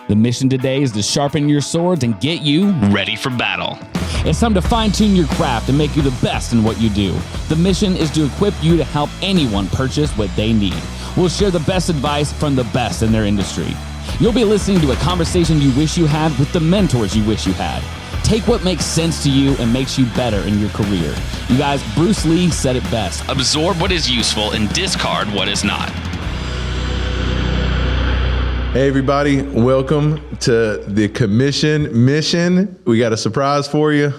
The mission today is to sharpen your swords and get you ready for battle. It's time to fine-tune your craft and make you the best in what you do. The mission is to equip you to help anyone purchase what they need. We'll share the best advice from the best in their industry. You'll be listening to a conversation you wish you had with the mentors you wish you had. Take what makes sense to you and makes you better in your career. You guys, Bruce Lee said it best. Absorb what is useful and discard what is not. Hey everybody, welcome to the Commission Mission. We got a surprise for you.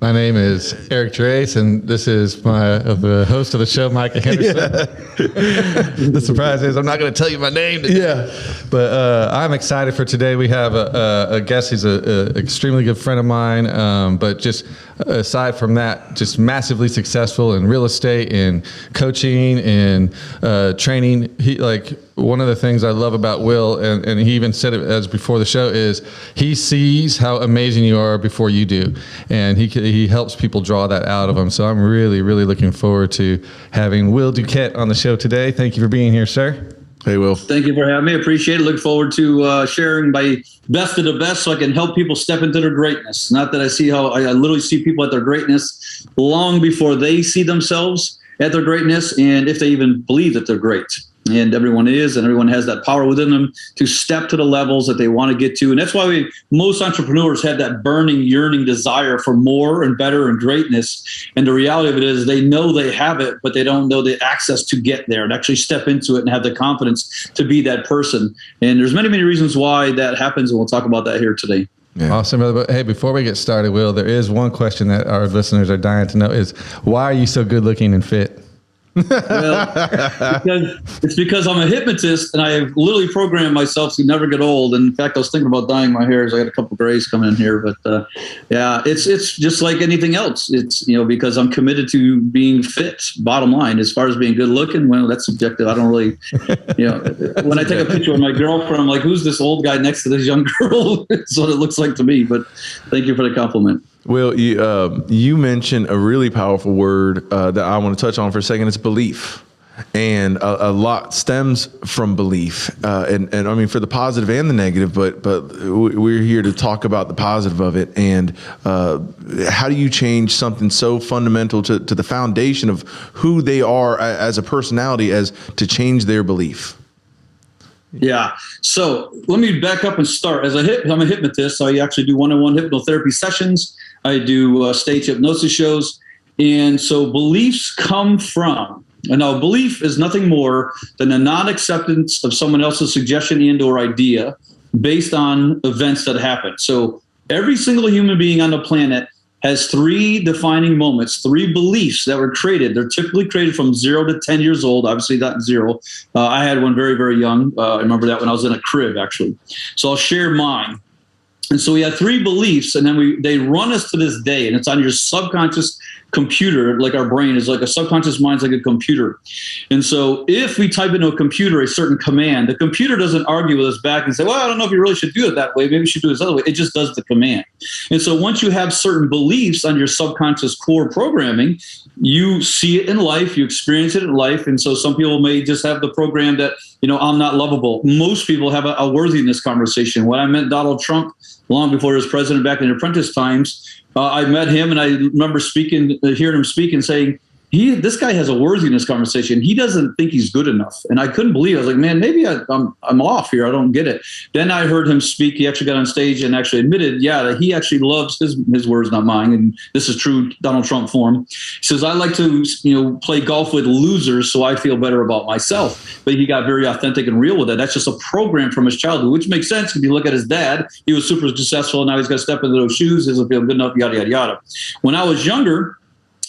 My name is Eric Trace, and this is the host of the show, Micah Henderson. Yeah. The surprise is I'm not going to tell you my name today. Yeah. But I'm excited for today. We have a guest. He's an extremely good friend of mine, but just aside from that, just massively successful in real estate and coaching and training. One of the things I love about Will, and he even said it as before the show, is he sees how amazing you are before you do. And he helps people draw that out of them. So I'm really, really looking forward to having Will Duquette on the show today. Thank you for being here, sir. Hey, Will. Thank you for having me. Appreciate it. Look forward to sharing my best of the best so I can help people step into their greatness. Not that I literally see people at their greatness long before they see themselves at their greatness, and if they even believe that they're great. And everyone is, and everyone has that power within them to step to the levels that they want to get to. And that's why most entrepreneurs have that burning, yearning desire for more and better and greatness. And the reality of it is they know they have it, but they don't know the access to get there and actually step into it and have the confidence to be that person. And there's many, many reasons why that happens, and we'll talk about that here today. Yeah. Awesome, brother. But hey, before we get started, Will, there is one question that our listeners are dying to know is, why are you so good looking and fit? Well, because I'm a hypnotist and I have literally programmed myself to never get old. And in fact, I was thinking about dyeing my hair. I got a couple of grays coming in here, but yeah, it's just like anything else. It's, because I'm committed to being fit. Bottom line, as far as being good looking, well, that's subjective. I don't really, when I take a picture of my girlfriend, I'm like, who's this old guy next to this young girl? That's what it looks like to me. But thank you for the compliment. Will, you mentioned a really powerful word that I want to touch on for a second. It's belief. And a lot stems from belief. And I mean, for the positive and the negative, but we're here to talk about the positive of it. And how do you change something so fundamental to the foundation of who they are as a personality as to change their belief? Yeah. So let me back up and start. I'm a hypnotist, so I actually do one-on-one hypnotherapy sessions. I do stage hypnosis shows. And so beliefs come from, and now belief is nothing more than a non-acceptance of someone else's suggestion and or idea based on events that happen. So every single human being on the planet has three defining moments, three beliefs that were created. They're typically created from 0 to 10 years old, obviously not 0. I had one very, very young. I remember that when I was in a crib, actually. So I'll share mine. And so we have three beliefs, and then they run us to this day, and it's on your subconscious computer. Like our brain is like a subconscious mind's like a computer. And so if we type into a computer a certain command, the computer doesn't argue with us back and say, well, I don't know if you really should do it that way. Maybe you should do it this other way. It just does the command. And so once you have certain beliefs on your subconscious core programming, you see it in life, you experience it in life. And so some people may just have the program that, I'm not lovable. Most people have a worthiness conversation. When I met Donald Trump long before he was president back in the apprentice times, I met him and I remember hearing him speak and saying, this guy has a worthiness conversation. He doesn't think he's good enough. And I couldn't believe it. I was like, man, maybe I'm off here. I don't get it. Then I heard him speak. He actually got on stage and actually admitted, that he actually loves his words, not mine. And this is true Donald Trump form. He says, I like to, play golf with losers so I feel better about myself. But he got very authentic and real with it. That's just a program from his childhood, which makes sense if you look at his dad. He was super successful. And now he's got to step into those shoes. He doesn't feel good enough, yada, yada, yada. When I was younger,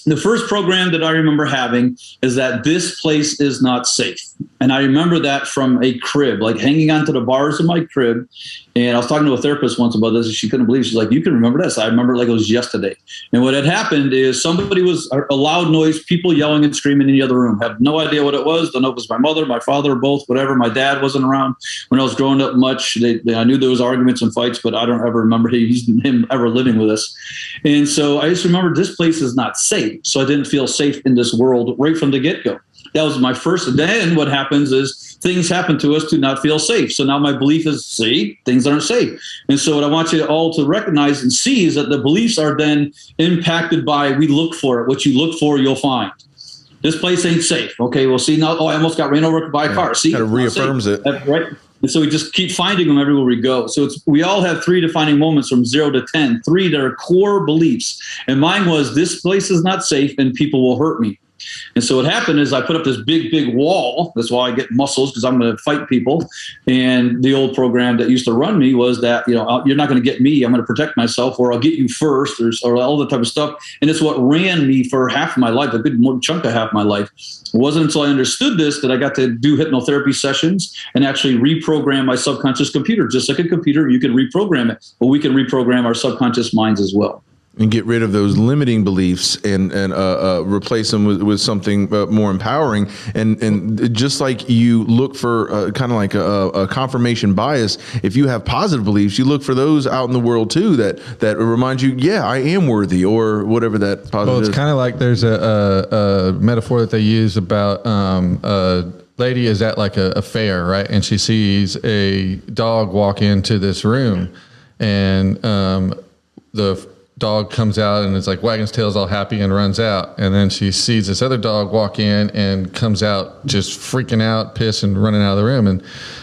the first program that I remember having is that this place is not safe. And I remember that from a crib, like hanging onto the bars of my crib. And I was talking to a therapist once about this, and she couldn't believe it. She's like, you can remember this? I remember it like it was yesterday. And what had happened is somebody was a loud noise, people yelling and screaming in the other room. Have no idea what it was. Don't know if it was my mother, my father, both, whatever. My dad wasn't around when I was growing up much. I knew there was arguments and fights, but I don't ever remember him ever living with us. And so I just remember this place is not safe. So I didn't feel safe in this world right from the get-go. That was my first. Then what happens is things happen to us to not feel safe. So now my belief is, see, things aren't safe. And so what I want you all to recognize and see is that the beliefs are then impacted by, we look for it. What you look for, you'll find. This place ain't safe. Okay, well, see now, I almost got ran over by a car. See, kind of reaffirms it. Right. And so we just keep finding them everywhere we go. So we all have 3 defining moments from 0 to 10, 3 that are core beliefs. And mine was, this place is not safe and people will hurt me. And so what happened is I put up this big wall. That's why I get muscles, because I'm going to fight people. And the old program that used to run me was that, you're not going to get me. I'm going to protect myself, or I'll get you first, or all that type of stuff. And it's what ran me for half of my life, a good chunk of half my life. It wasn't until I understood this that I got to do hypnotherapy sessions and actually reprogram my subconscious computer. Just like a computer, you can reprogram it, but we can reprogram our subconscious minds as well. And get rid of those limiting beliefs and replace them with something more empowering. And just like you look for kind of like a confirmation bias, if you have positive beliefs, you look for those out in the world too that remind you, yeah, I am worthy, or whatever that positive Well, it's kind of like there's a metaphor that they use about a lady is at like a fair, right? And she sees a dog walk into this room, and the dog comes out and is like wagging his tail, all happy, and runs out. And then she sees this other dog walk in and comes out just freaking out, pissed, and running out of the room. And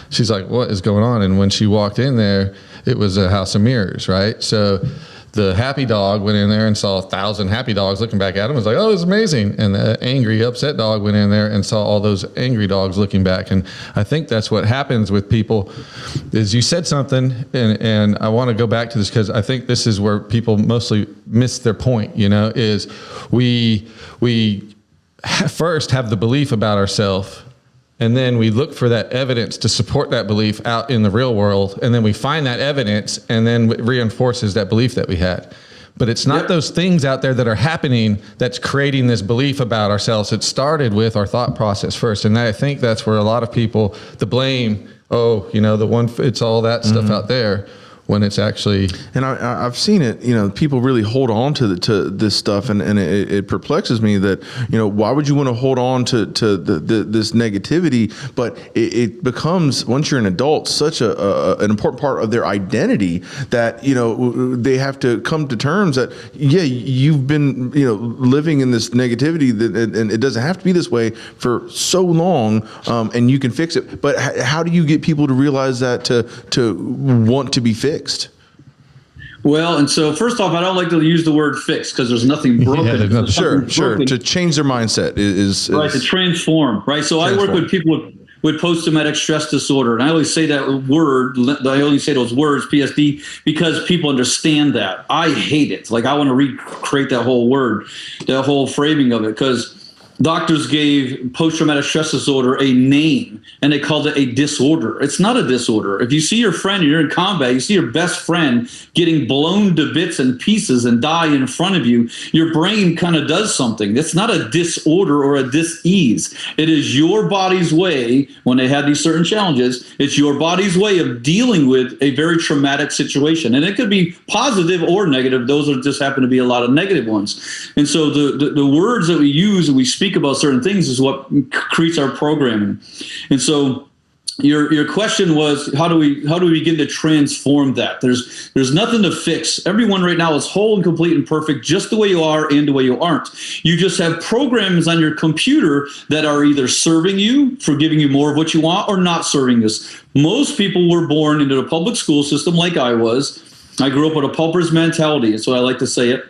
she's like, what is going on? And when she walked in there, it was a house of mirrors, right? So the happy dog went in there and saw 1,000 happy dogs looking back at him. Was like, oh, it's amazing. And the angry, upset dog went in there and saw all those angry dogs looking back. And I think that's what happens with people. Is you said something, and I want to go back to this because I think this is where people mostly miss their point. Is we first have the belief about ourselves. And then we look for that evidence to support that belief out in the real world. And then we find that evidence, and then it reinforces that belief that we had. But it's not those things out there that are happening that's creating this belief about ourselves. It started with our thought process first. And I think that's where a lot of people, the blame, it's all that stuff out there, when it's actually. And I've seen it, people really hold on to this stuff, and it perplexes me that, why would you want to hold on to this negativity? But it becomes, once you're an adult, such an important part of their identity that, they have to come to terms that, you've been, living in this negativity and it doesn't have to be this way for so long, and you can fix it. But how do you get people to realize that to want to be fixed? Well, and so first off, I don't like to use the word fix because there's nothing broken. Sure. To change their mindset is right, to transform. Right. So I work with people with post-traumatic stress disorder, and I always say that word. I only say those words, PSD, because people understand that. I hate it. Like, I want to recreate that whole word, that whole framing of it, because doctors gave post-traumatic stress disorder a name, and they called it a disorder. It's not a disorder. If you see your friend and you're in combat, you see your best friend getting blown to bits and pieces and die in front of you, your brain kind of does something. It's not a disorder or a dis-ease. It is your body's way, when they have these certain challenges, it's your body's way of dealing with a very traumatic situation. And it could be positive or negative. Those are just happen to be a lot of negative ones. And so the words that we use and we speak about certain things is what creates our programming. And so your question was, how do we begin to transform that? There's nothing to fix. Everyone right now is whole and complete and perfect, just the way you are and the way you aren't. You just have programs on your computer that are either serving you for giving you more of what you want, or not serving us. Most people were born into the public school system like I was. I grew up with a pauper's mentality. That's what I like to say it.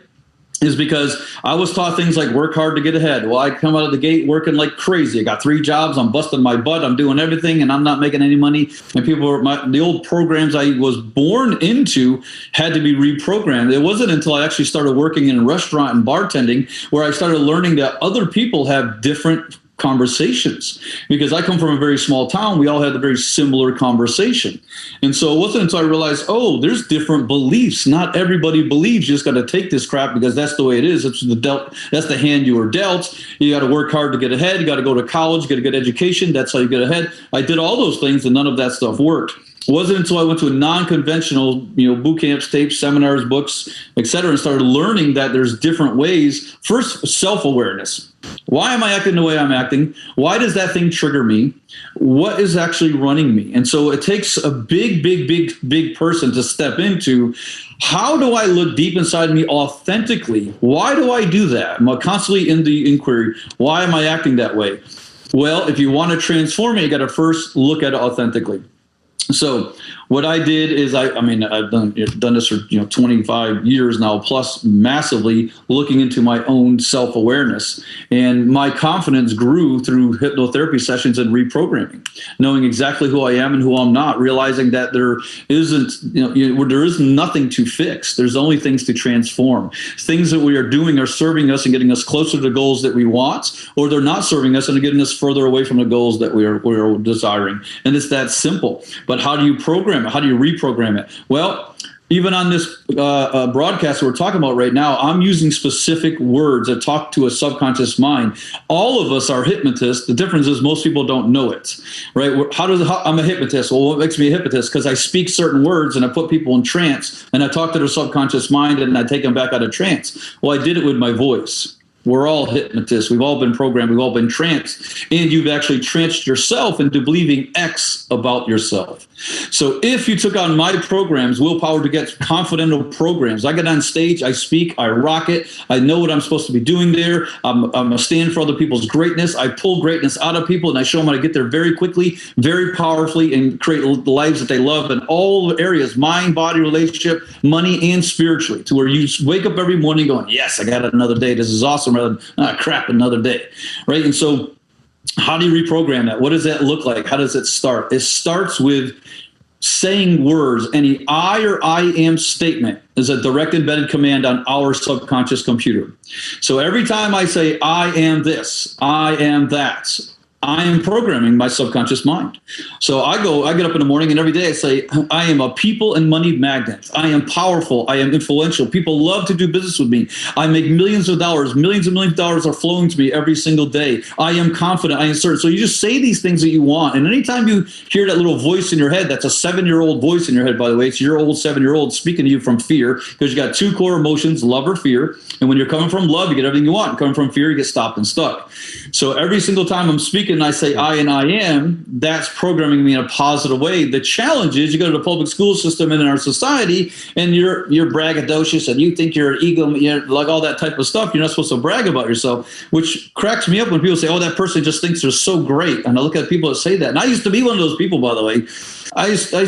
Is because I was taught things like work hard to get ahead. Well, I come out of the gate working like crazy. I got 3 jobs. I'm busting my butt. I'm doing everything, and I'm not making any money. And the old programs I was born into had to be reprogrammed. It wasn't until I actually started working in a restaurant and bartending where I started learning that other people have different conversations. Because I come from a very small town, we all had a very similar conversation. And so it wasn't until I realized, there's different beliefs. Not everybody believes you just got to take this crap because that's the way it is. That's the hand you were dealt. You got to work hard to get ahead. You got to go to college, get a good education. That's how you get ahead. I did all those things, and none of that stuff worked. Wasn't until I went to a non-conventional, boot camps, tapes, seminars, books, et cetera, and started learning that there's different ways. First, self-awareness. Why am I acting the way I'm acting? Why does that thing trigger me? What is actually running me? And so it takes a big person to step into, how do I look deep inside me authentically? Why do I do that? I'm constantly in the inquiry. Why am I acting that way? Well, if you want to transform it, you got to first look at it authentically. So what I did is I've done this for 25 years now, plus massively looking into my own self-awareness, and my confidence grew through hypnotherapy sessions and reprogramming, knowing exactly who I am and who I'm not, realizing that there is nothing to fix. There's only things to transform. Things that we are doing are serving us and getting us closer to the goals that we want, or they're not serving us and getting us further away from the goals that we are desiring. And it's that simple. But how do you program it? How do you reprogram it? Well, even on this broadcast that we're talking about right now, I'm using specific words that talk to a subconscious mind. All of us are hypnotists. The difference is most people don't know it, right? I'm a hypnotist. Well, what makes me a hypnotist? Because I speak certain words and I put people in trance, and I talk to their subconscious mind and I take them back out of trance. Well, I did it with my voice. We're all hypnotists. We've all been programmed. We've all been tranced. And you've actually tranced yourself into believing X about yourself. So if you took on my programs, Willpower to Get Confidential programs, I get on stage, I speak, I rock it. I know what I'm supposed to be doing there. I'm a stand for other people's greatness. I pull greatness out of people and I show them how to get there very quickly, very powerfully, and create lives that they love in all areas, mind, body, relationship, money, and spiritually, to where you wake up every morning going, yes, I got another day. This is awesome. Rather than, crap, another day, right? And so how do you reprogram that? What does that look like? How does it start? It starts with saying words. Any I or I am statement is a direct embedded command on our subconscious computer. So every time I say, I am this, I am that, I am programming my subconscious mind. So I get up in the morning and every day I say, I am a people and money magnet. I am powerful. I am influential. People love to do business with me. I make millions of dollars. Millions and millions of dollars are flowing to me every single day. I am confident. I am certain. So you just say these things that you want. And anytime you hear that little voice in your head, that's a 7-year-old voice in your head, by the way. It's your old 7-year-old speaking to you from fear, because you got 2 core emotions, love or fear. And when you're coming from love, you get everything you want. Coming from fear, you get stopped and stuck. So every single time I'm speaking, I say I and I am, that's programming me in a positive way. The challenge is you go to the public school system and in our society, and you're braggadocious and you think you're an ego, like all that type of stuff. You're not supposed to brag about yourself, which cracks me up when people say, oh, that person just thinks they're so great. And I look at people that say that. And I used to be one of those people, by the way. I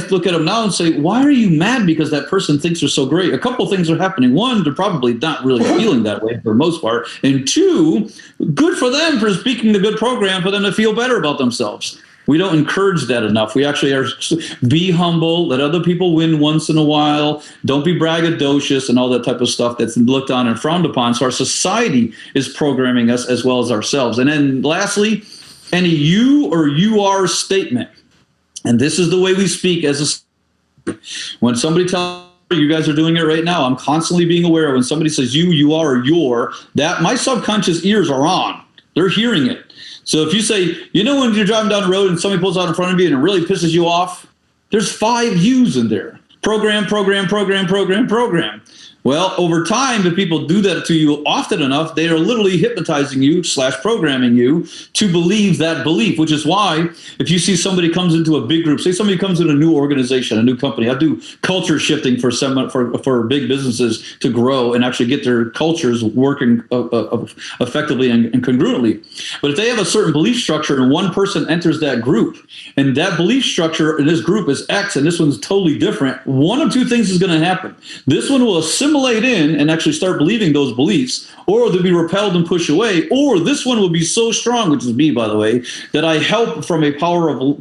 look at them now and say, why are you mad because that person thinks they're so great? A couple of things are happening. One, they're probably not really feeling that way for the most part. And 2, good for them for speaking the good program for them to feel better about themselves. We don't encourage that enough. We actually are, be humble, let other people win once in a while. Don't be braggadocious and all that type of stuff that's looked on and frowned upon. So our society is programming us as well as ourselves. And then lastly, any you or you are statement. And this is the way we speak as a, when somebody tells you guys are doing it right now, I'm constantly being aware of when somebody says you are, or your, that my subconscious ears are on. They're hearing it. So if you say, when you're driving down the road and somebody pulls out in front of you and it really pisses you off, there's 5 U's in there. Program. Well, over time, if people do that to you often enough, they are literally hypnotizing you / programming you to believe that belief, which is why if you see somebody comes into a big group, say somebody comes in a new organization, a new company, I do culture shifting for big businesses to grow and actually get their cultures working effectively and congruently. But if they have a certain belief structure and one person enters that group and that belief structure in this group is X and this one's totally different, one of 2 things is going to happen. This one will assimilate in and actually start believing those beliefs, or they'll be repelled and pushed away, or this one will be so strong, which is me, by the way, that I help from a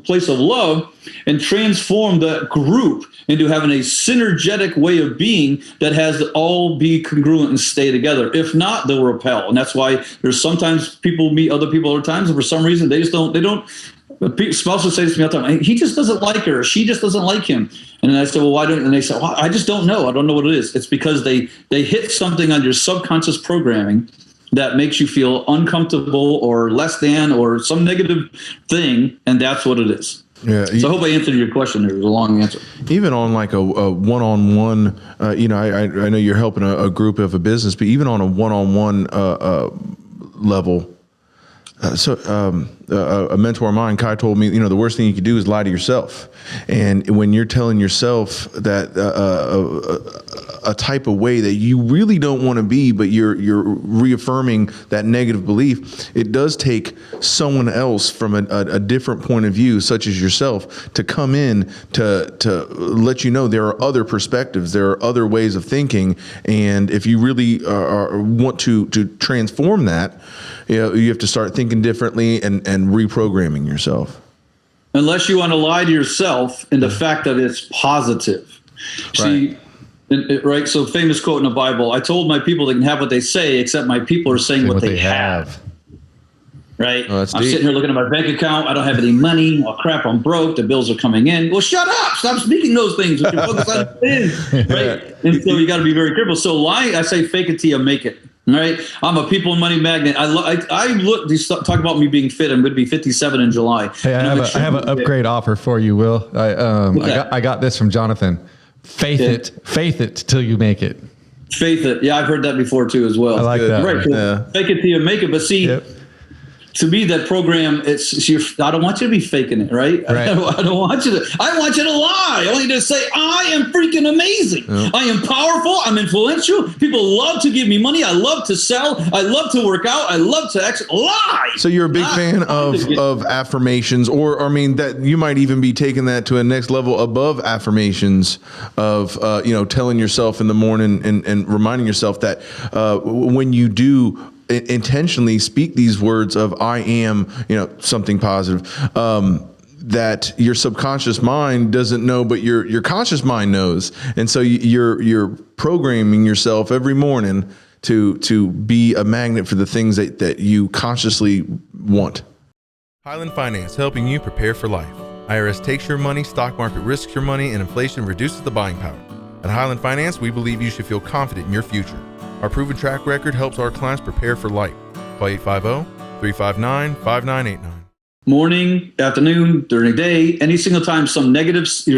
place of love and transform the group into having a synergetic way of being that has to all be congruent and stay together. If not, they'll repel. And that's why there's sometimes people meet other people other times, and for some reason they don't. Spouses say to me all the time, he just doesn't like her, or she just doesn't like him. And then I say, well, why don't? And they say, well, I just don't know. I don't know what it is. It's because they hit something on your subconscious programming that makes you feel uncomfortable or less than or some negative thing, and that's what it is. Yeah. So I hope I answered your question. There was a long answer. Even on like a one-on-one, I know you're helping a group of a business, but even on a one-on-one level, a mentor of mine, Kai, told me, the worst thing you could do is lie to yourself. And when you're telling yourself that a type of way that you really don't want to be, but you're reaffirming that negative belief, it does take someone else from a different point of view, such as yourself, to come in to let you know there are other perspectives, there are other ways of thinking. And if you really want to transform that, you have to start thinking differently and reprogramming yourself. Unless you want to lie to yourself in the fact that it's positive. Right. See, right? So famous quote in the Bible, I told my people they can have what they say, except my people are saying what they have. Right? Oh, that's I'm deep. sitting here looking at my bank account. I don't have any money. Oh, crap, I'm broke. The bills are coming in. Well, shut up. Stop speaking those things. We can focus on things. Right? And so you got to be very careful. So lying, I say fake it till you make it. Right, I'm a people and money magnet. I look. They talk about me being fit. I'm going to be 57 in July. Hey, I have an upgrade offer for you, Will. I got this from Jonathan. Faith it till you make it. Faith it. Yeah, I've heard that before too as well. I like that. Right. Yeah. Fake it till you make it. But see, to me, that program, I don't want you to be faking it, right? I don't want you to. I want you to lie. I want you to say, I am freaking amazing. Yeah. I am powerful. I'm influential. People love to give me money. I love to sell. I love to work out. I love to lie. So you're a big fan of affirmations, or that you might even be taking that to a next level above affirmations of, telling yourself in the morning and reminding yourself that when you do intentionally speak these words of I am, something positive, that your subconscious mind doesn't know, but your conscious mind knows. And so you're programming yourself every morning to be a magnet for the things that you consciously want. Highland Finance, helping you prepare for life. IRS takes your money, stock market risks your money, and inflation reduces the buying power. At Highland Finance, we believe you should feel confident in your future. Our proven track record helps our clients prepare for life. Call 850-359-5989. Morning, afternoon, during the day, any single time some negatives.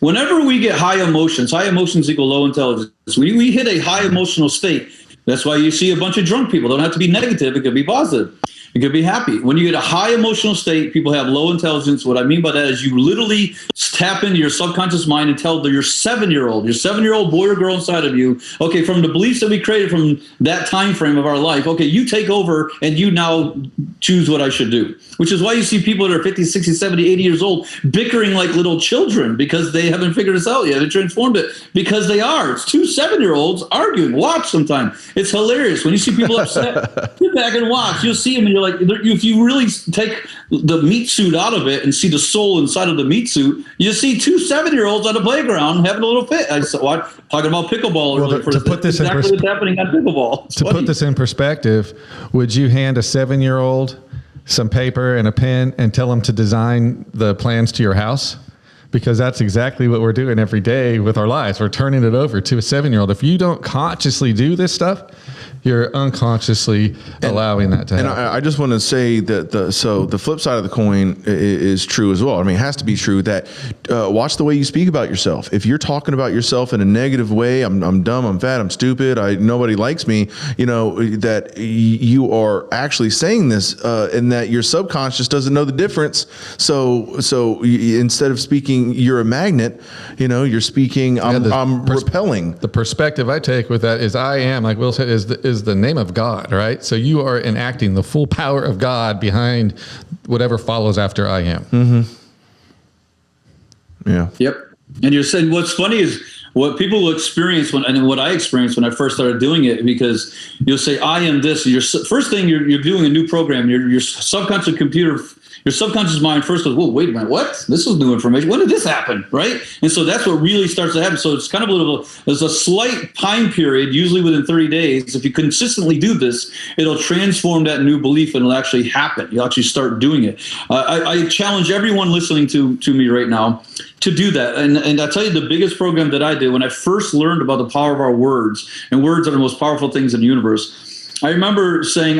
Whenever we get high emotions equal low intelligence. When we hit a high emotional state, that's why you see a bunch of drunk people. It don't have to be negative. It could be positive. It could be happy. When you get a high emotional state, people have low intelligence. What I mean by that is you literally tap into your subconscious mind and tell your 7-year-old boy or girl inside of you, okay, from the beliefs that we created from that time frame of our life, okay, you take over and you now choose what I should do. Which is why you see people that are 50, 60, 70, 80 years old bickering like little children because they haven't figured this out yet. They transformed it because they are. It's 2 7-year-olds arguing. Watch sometime. It's hilarious. When you see people upset, sit back and watch. You'll see them and you're like, if you really take the meat suit out of it and see the soul inside of the meat suit, you see 2 7-year-olds on the playground having a little fit. I said, what? Talking about pickleball earlier. To put this exactly what's happening on pickleball. To put this in perspective, would you hand a 7-year-old some paper and a pen and tell them to design the plans to your house? Because that's exactly what we're doing every day with our lives. We're turning it over to a 7-year-old. If you don't consciously do this stuff, you're unconsciously allowing that to happen. And I just want to say that the flip side of the coin is true as well. I mean, it has to be true that watch the way you speak about yourself. If you're talking about yourself in a negative way, I'm dumb, I'm fat, I'm stupid, nobody likes me, that you are actually saying this and that your subconscious doesn't know the difference. So instead of speaking, you're a magnet, you're speaking, I'm repelling. The perspective I take with that is I am, like Will said, is the name of God, right? So you are enacting the full power of God behind whatever follows after I am. Mm-hmm. Yeah. Yep. And you're saying what's funny is what people will experience and what I experienced when I first started doing it, because you'll say, I am this. First thing you're doing a new program, your subconscious computer, your subconscious mind first goes, whoa, wait a minute, what? This is new information. When did this happen, right? And so that's what really starts to happen. So it's kind of there's a slight time period, usually within 30 days. If you consistently do this, it'll transform that new belief and it'll actually happen. You'll actually start doing it. I challenge everyone listening to me right now to do that. And I tell you, the biggest program that I did when I first learned about the power of our words, and words are the most powerful things in the universe, I remember saying,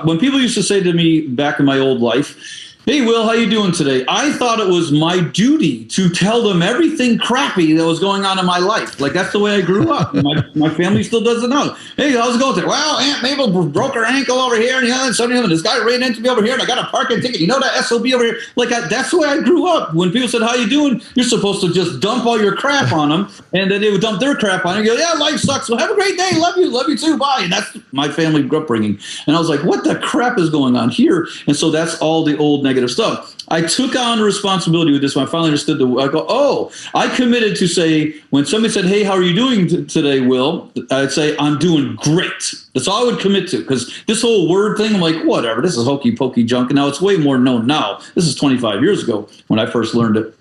when people used to say to me back in my old life, Hey, Will, how you doing today? I thought it was my duty to tell them everything crappy that was going on in my life. Like, that's the way I grew up. My family still does it now. Hey, how's it going today? Well, Aunt Mabel broke her ankle over here, and this guy ran into me over here, and I got a parking ticket. You know that SOB over here? Like, that's the way I grew up. When people said, how you doing? You're supposed to just dump all your crap on them, and then they would dump their crap on you and go, yeah, life sucks. Well, have a great day. Love you too. Bye. And that's my family upbringing. And I was like, what the crap is going on here? And so that's all the old negative stuff. I took on responsibility with this when I finally understood I go, oh, I committed to say, when somebody said, hey, how are you doing today, Will? I'd say, I'm doing great. That's all I would commit to, because this whole word thing, I'm like, whatever, this is hokey pokey junk. And now it's way more known now. This is 25 years ago when I first learned it.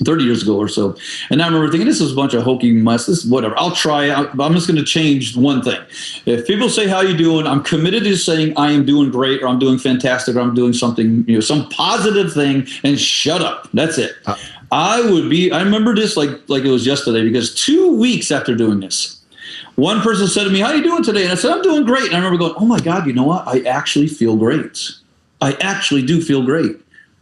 30 years ago or so. And I remember thinking, this is a bunch of hokey mess. This is whatever. I'll try. I'm just going to change one thing. If people say, how you doing? I'm committed to saying I am doing great, or I'm doing fantastic, or I'm doing something, some positive thing, and shut up. That's it. I remember this like it was yesterday, because 2 weeks after doing this, one person said to me, how you doing today? And I said, I'm doing great. And I remember going, oh my God, you know what? I actually feel great. I actually do feel great.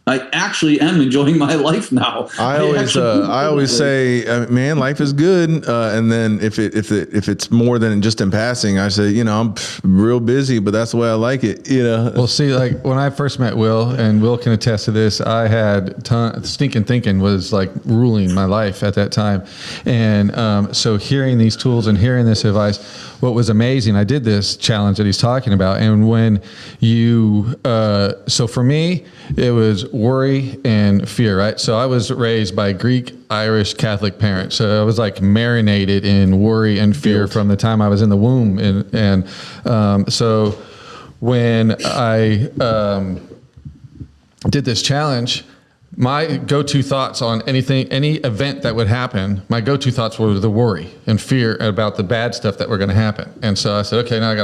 I actually am enjoying my life now. I always say, man, life is good. And then if it's more than just in passing, I say, I'm real busy, but that's the way I like it. Well, see, like when I first met Will, and Will can attest to this, I had stinking thinking was like ruling my life at that time. And so hearing these tools and hearing this advice, what was amazing, I did this challenge that he's talking about. And when so for me, it was worry and fear, right? So I was raised by Greek, Irish, Catholic parents. So I was like marinated in worry and fear from the time I was in the womb. And so when I did this challenge, my go-to thoughts on any event that would happen, my go-to thoughts were the worry and fear about the bad stuff that were going to happen. And so I said, okay, now I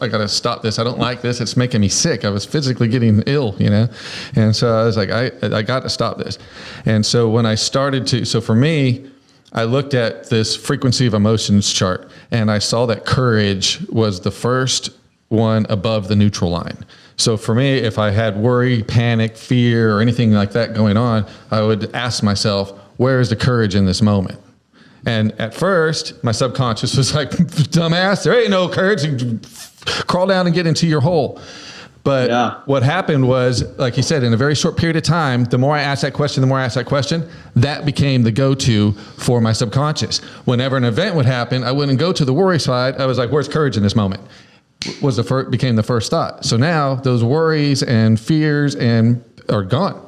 got to stop this. I don't like this. It's making me sick. I was physically getting ill, And so I was like, I got to stop this. And so when I started so for me, I looked at this frequency of emotions chart, and I saw that courage was the first one above the neutral line. So for me, if I had worry, panic, fear, or anything like that going on, I would ask myself, where is the courage in this moment? And at first, my subconscious was like, dumbass, there ain't no courage. Crawl down and get into your hole. But what happened was, like you said, in a very short period of time, the more I asked that question, that became the go-to for my subconscious. Whenever an event would happen, I wouldn't go to the worry side. I was like, where's courage in this moment? Became the first thought. So now those worries and fears are gone,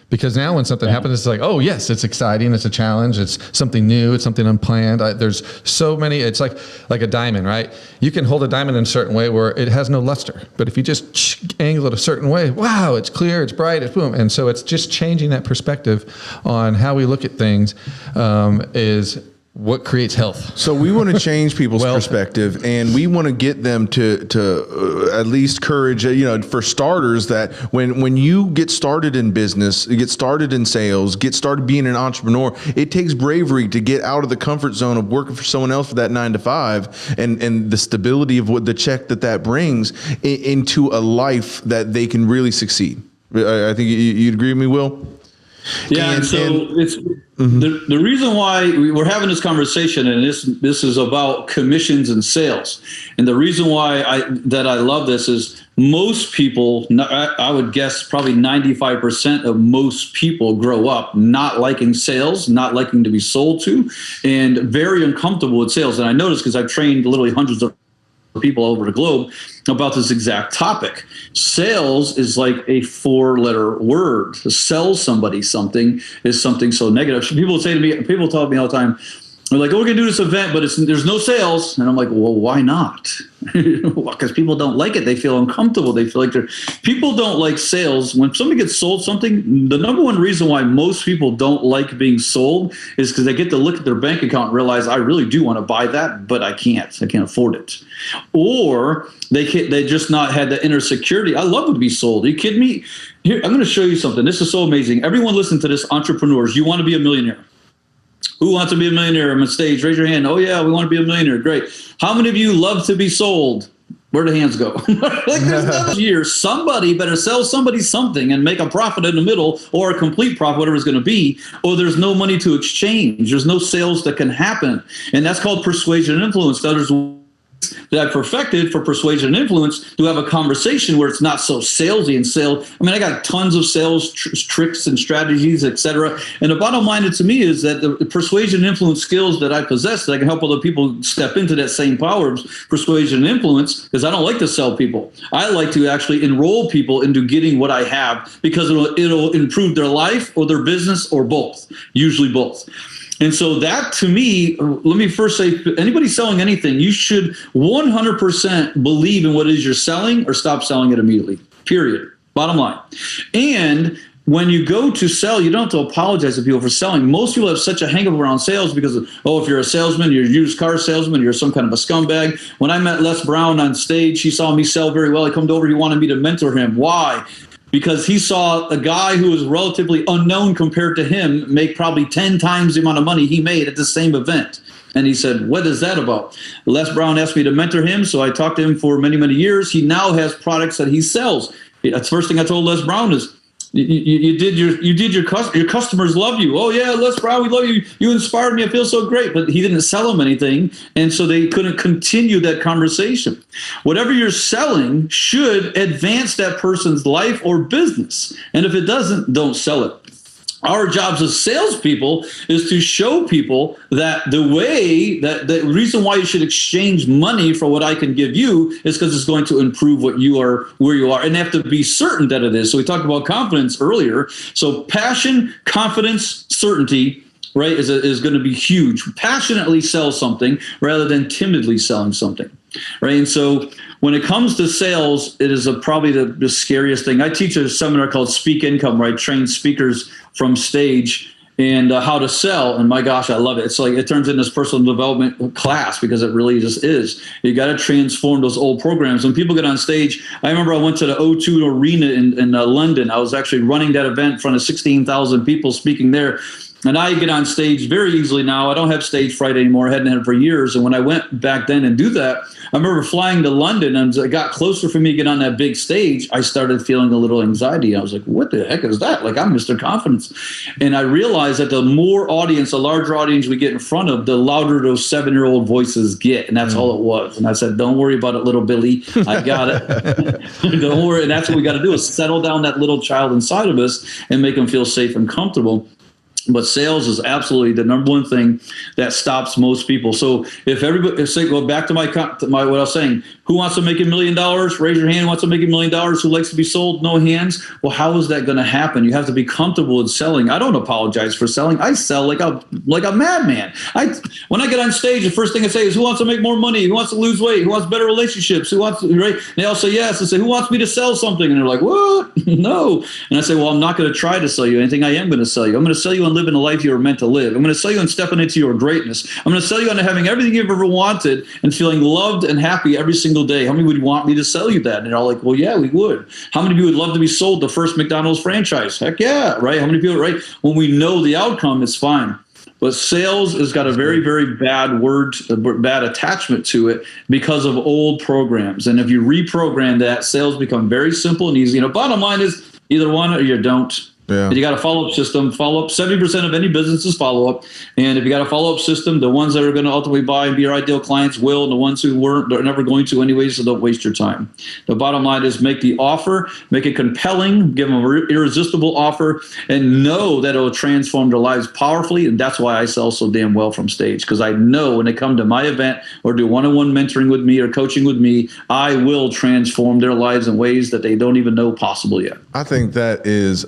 because now when something happens, it's like, oh yes, it's exciting, it's a challenge, it's something new, it's something unplanned. There's so many. It's like a diamond, right? You can hold a diamond in a certain way where it has no luster, but if you just angle it a certain way, wow, it's clear, it's bright, it's boom. And so it's just changing that perspective on how we look at things is what creates health. So we want to change people's perspective, and we want to get them to at least courage, for starters, that when you get started in business, you get started in sales, get started being an entrepreneur, it takes bravery to get out of the comfort zone of working for someone else for that 9 to 5 and the stability of what the check that brings into a life that they can really succeed. I think you'd agree with me, Will? Yeah, it's the reason why we're having this conversation, and this is about commissions and sales. And the reason why I love this is most people, I would guess probably 95% of most people grow up not liking sales, not liking to be sold to, and very uncomfortable with sales. And I noticed, because I've trained literally hundreds of people over the globe about this exact topic. Sales is like a 4-letter word. To sell somebody something is something so negative. People tell me all the time, they're like, oh, we're going to do this event, but there's no sales. And I'm like, well, why not? Because people don't like it. They feel uncomfortable. They feel like people don't like sales. When somebody gets sold something, the number one reason why most people don't like being sold is because they get to look at their bank account and realize, I really do want to buy that, but I can't afford it. Or they just not had the inner security. I love to be sold. Are you kidding me? Here, I'm going to show you something. This is so amazing. Everyone listen to this. Entrepreneurs, you want to be a millionaire. Who wants to be a millionaire on stage? Raise your hand. Oh, yeah, we want to be a millionaire. Great. How many of you love to be sold? Where'd the hands go? Like there's no year. Somebody better sell somebody something and make a profit in the middle, or a complete profit, whatever it's going to be, or there's no money to exchange. There's no sales that can happen. And that's called persuasion and influence. There's that I perfected for persuasion and influence to have a conversation where it's not so salesy and sales. I mean, I got tons of sales tricks and strategies, etc. And the bottom line to me is that the persuasion and influence skills that I possess, that I can help other people step into that same power of persuasion and influence, because I don't like to sell people. I like to actually enroll people into getting what I have, because it'll improve their life or their business, or both, usually both. And so that, to me, let me first say, anybody selling anything, you should 100% believe in what it is you're selling, or stop selling it immediately, period. Bottom line. And when you go to sell, you don't have to apologize to people for selling. Most people have such a hang-up around sales because of, if you're a salesman, you're a used car salesman, you're some kind of a scumbag. When I met Les Brown on stage, he saw me sell very well. He come over, he wanted me to mentor him. Why? Because he saw a guy who was relatively unknown compared to him make probably 10 times the amount of money he made at the same event. And he said, what is that about? Les Brown asked me to mentor him, so I talked to him for many, many years. He now has products that he sells. That's the first thing I told Les Brown is, your customers love you. Oh yeah, Les Brown, we love you. You inspired me. I feel so great. But he didn't sell them anything, and so they couldn't continue that conversation. Whatever you're selling should advance that person's life or business, and if it doesn't, don't sell it. Our jobs as salespeople is to show people that the reason why you should exchange money for what I can give you is because it's going to improve what you are, where you are, and they have to be certain that it is. So we talked about confidence earlier. So passion, confidence, certainty, right, is going to be huge. Passionately sell something rather than timidly selling something, right? And so when it comes to sales, it is probably the scariest thing. I teach a seminar called Speak Income, where I train speakers from stage and how to sell. And my gosh, I love it. It's like it turns into this personal development class, because it really just is. You got to transform those old programs. When people get on stage, I remember I went to the O2 Arena in London. I was actually running that event in front of 16,000 people speaking there. And I get on stage very easily now. I don't have stage fright anymore. I hadn't had it for years. And when I went back then and do that, I remember flying to London, and as it got closer for me to get on that big stage, I started feeling a little anxiety. I was like, what the heck is that? Like, I'm Mr. Confidence. And I realized that the more audience, the larger audience we get in front of, the louder those 7-year-old voices get. And that's all it was. And I said, don't worry about it, little Billy. I got it. Don't worry. And that's what we got to do, is settle down that little child inside of us and make them feel safe and comfortable. But sales is absolutely the number one thing that stops most people. So if everybody, say, go back to my what I was saying, who wants to make $1 million? Raise your hand. Who wants to make $1 million? Who likes to be sold? No hands. Well, how is that going to happen? You have to be comfortable with selling. I don't apologize for selling. I sell like a madman. When I get on stage, the first thing I say is, who wants to make more money? Who wants to lose weight? Who wants better relationships? Who wants to, right? And they all say yes. I say, who wants me to sell something? And they're like, what? No. And I say, well, I'm not going to try to sell you anything. I am going to sell you. I'm going to sell you on living the life you were meant to live. I'm going to sell you on stepping into your greatness. I'm going to sell you on having everything you've ever wanted and feeling loved and happy every single day. How many would want me to sell you that? And they're all like, well, yeah, we would. How many of you would love to be sold the first McDonald's franchise? Heck yeah, right? How many people, right? When we know the outcome, it's fine. But sales has got a very, very bad attachment to it because of old programs. And if you reprogram that, sales become very simple and easy. Bottom line is either one or you don't. Yeah. You got a follow-up system. Follow-up, 70% of any business is follow-up. And if you got a follow-up system, the ones that are going to ultimately buy and be your ideal clients will, and the ones who weren't, they're never going to anyway, so don't waste your time. The bottom line is make the offer, make it compelling, give them an irresistible offer, and know that it will transform their lives powerfully. And that's why I sell so damn well from stage, because I know when they come to my event or do one-on-one mentoring with me or coaching with me, I will transform their lives in ways that they don't even know possible yet. I think that is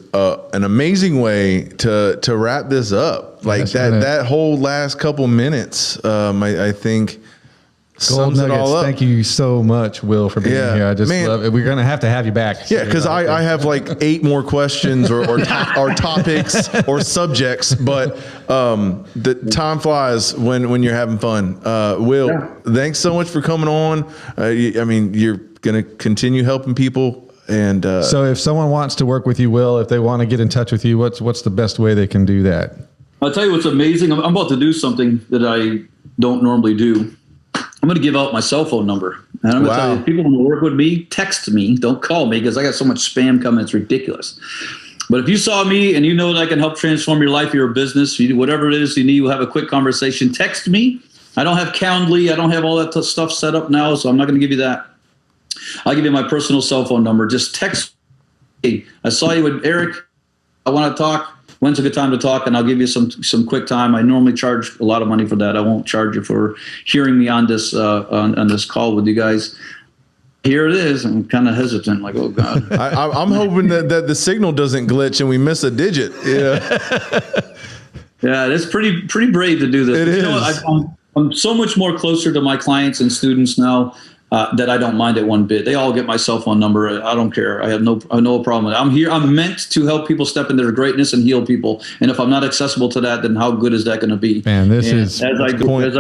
an amazing way to wrap this up. Like that whole last couple minutes, I think sums it all up. Thank you so much, Will, for being here. I just love it. We're going to have you back. Yeah, because I have like 8 more questions or topics or subjects, but the time flies when you're having fun. Will, thanks so much for coming on. You're going to continue helping people. And so if someone wants to work with you, Will, if they want to get in touch with you, what's the best way they can do that? I'll tell you what's amazing. I'm about to do something that I don't normally do. I'm going to give out my cell phone number. And I'm going to tell you, if people want to work with me, text me. Don't call me because I got so much spam coming. It's ridiculous. But if you saw me and you know that I can help transform your life, your business, whatever it is you need, we'll have a quick conversation. Text me. I don't have Calendly. I don't have all that stuff set up now, so I'm not going to give you that. I'll give you my personal cell phone number. Just text me. I saw you with Eric. I want to talk. When's a good time to talk? And I'll give you some quick time. I normally charge a lot of money for that. I won't charge you for hearing me on this on this call with you guys. Here it is. I'm kind of hesitant, like, oh God. I'm hoping that the signal doesn't glitch and we miss a digit. Yeah. Yeah, it's pretty brave to do this. It is. You know, I'm so much more closer to my clients and students now that I don't mind it one bit. They all get my cell phone number. I don't care. I have no problem with it. I'm here. I'm meant to help people step into their greatness and heal people. And if I'm not accessible to that, then how good is that going to be? Man, this is as I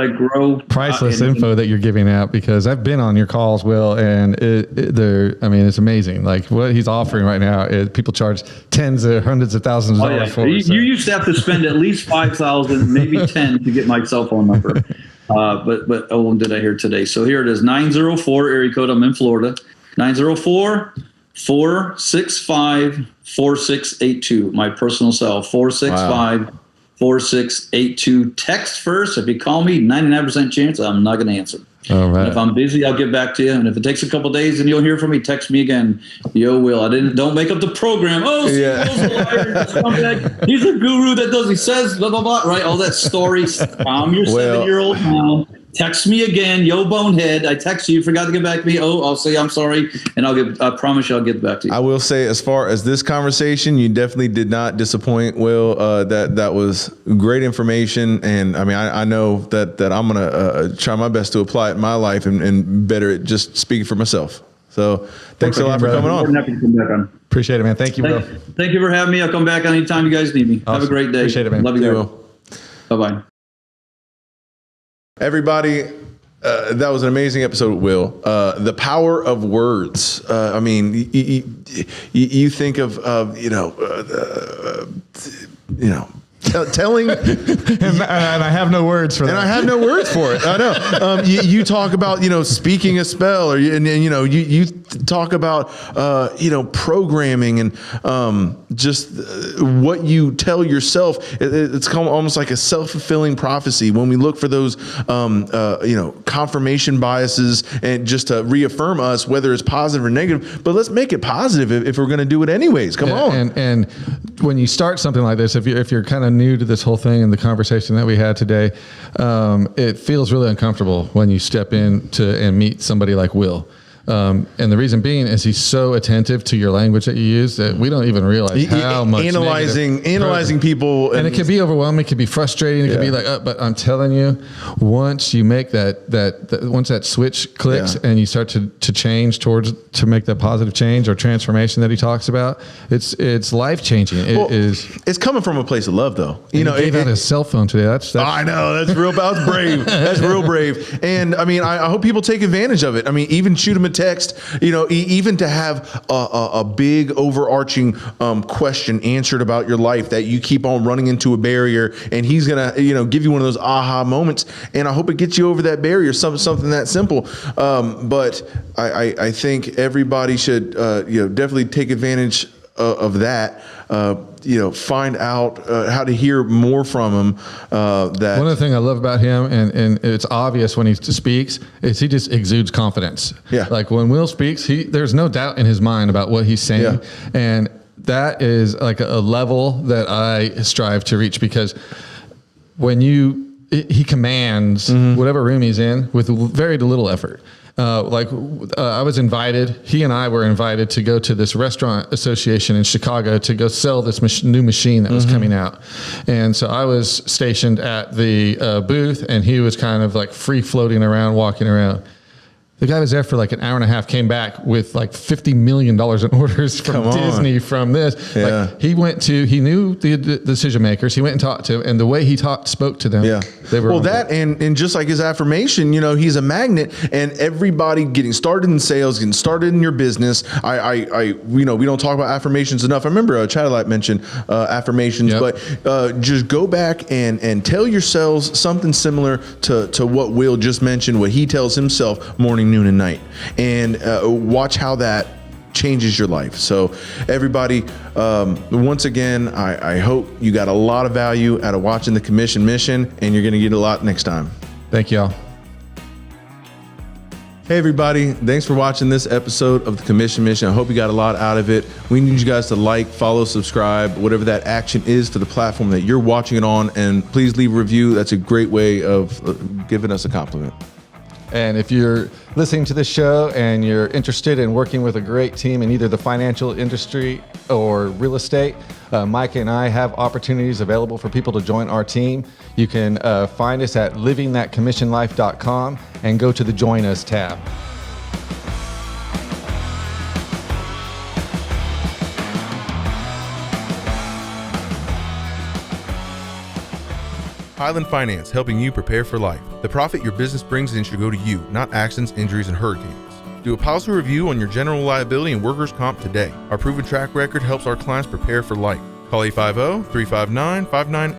grow, priceless info that you're giving out, because I've been on your calls, Will, and it's amazing. Like what he's offering right now is people charge tens or hundreds of thousands of dollars for. You used to have to spend at least $5,000, maybe 10 to get my cell phone number. But did I hear today? So here it is, 904 area code. I'm in Florida. 904-465-4682. My personal cell, 465-4682. Text first. If you call me, 99% chance I'm not going to answer. All right. And if I'm busy, I'll get back to you. And if it takes a couple days and you'll hear from me, text me again. Yo, Will, don't make up the program. Oh, Yeah. Will's a liar. Just come back. He's a guru he says, blah, blah, blah, right? All that story. I'm your 7-year-old now. Text me again. Yo, bonehead. I text you. Forgot to get back to me. Oh, I'll say I'm sorry. And I promise you I'll get back to you. I will say, as far as this conversation, you definitely did not disappoint, Will. That was great information. And I mean, I know that I'm going to try my best to apply it in my life and better at just speaking for myself. So thanks a lot for coming on. Happy to come back on. Appreciate it, man. Thank you, Will. Thank you for having me. I'll come back anytime you guys need me. Awesome. Have a great day. Appreciate it, man. Love you, Will. Bye-bye. Everybody, that was an amazing episode with Will. The power of words. I mean, you think of telling, and I have no words for that. and I have no words for it. I know. You talk about speaking a spell, or you talk about programming and just what you tell yourself. It's almost like a self-fulfilling prophecy when we look for those confirmation biases, and just to reaffirm us, whether it's positive or negative. But let's make it positive if we're going to do it anyways. Come on. And when you start something like this, if you're kind of new to this whole thing and the conversation that we had today, it feels really uncomfortable when you step in and meet somebody like Will. And the reason being is he's so attentive to your language that you use that we don't even realize how much analyzing people, and it can be overwhelming. It can be frustrating. It can be like, but I'm telling you, once you make once that switch clicks and you start to change to make that positive change or transformation that he talks about, it's life changing. It's coming from a place of love, though. He gave out his cell phone today. That's I know, that's real. That's brave. That's real brave. And I mean, I hope people take advantage of it. I mean, even shoot him a text, even to have a big overarching question answered about your life that you keep on running into a barrier, and he's gonna give you one of those aha moments, and I hope it gets you over that barrier, something that simple. But I think everybody should definitely take advantage of that. Find out how to hear more from him. That one of the things I love about him, and it's obvious when he speaks, is he just exudes confidence. Yeah. Like when Will speaks, there's no doubt in his mind about what he's saying. Yeah. And that is like a level that I strive to reach, because when he commands whatever room he's in with very little effort. I was invited, he and I were invited to go to this restaurant association in Chicago to go sell this new machine that was coming out. And so I was stationed at the booth, and he was kind of like free floating around, walking around. The guy was there for like an hour and a half, came back with like $50 million in orders from Disney, from this. Yeah. Like he knew the decision makers. He went and talked to them, and the way he spoke to them, they were and just like his affirmation, he's a magnet, and everybody getting started in sales, getting started in your business. We don't talk about affirmations enough. I remember Chatterlight mentioned affirmations, but just go back and tell yourselves something similar to what Will just mentioned, what he tells himself morning morning, noon, and night, and watch how that changes your life. So everybody, once again, I hope you got a lot of value out of watching the Commission Mission, and you're going to get a lot next time. Thank y'all. Hey everybody, thanks for watching this episode of the Commission Mission. I hope you got a lot out of it. We need you guys to like, follow, subscribe, whatever that action is for the platform that you're watching it on, and please leave a review. That's a great way of giving us a compliment. And if you're listening to this show and you're interested in working with a great team in either the financial industry or real estate, Mike and I have opportunities available for people to join our team. You can find us at livingthatcommissionlife.com and go to the Join Us tab. Highland Finance, helping you prepare for life. The profit your business brings in should go to you, not accidents, injuries, and hurricanes. Do a policy review on your general liability and workers' comp today. Our proven track record helps our clients prepare for life. Call 850-359-59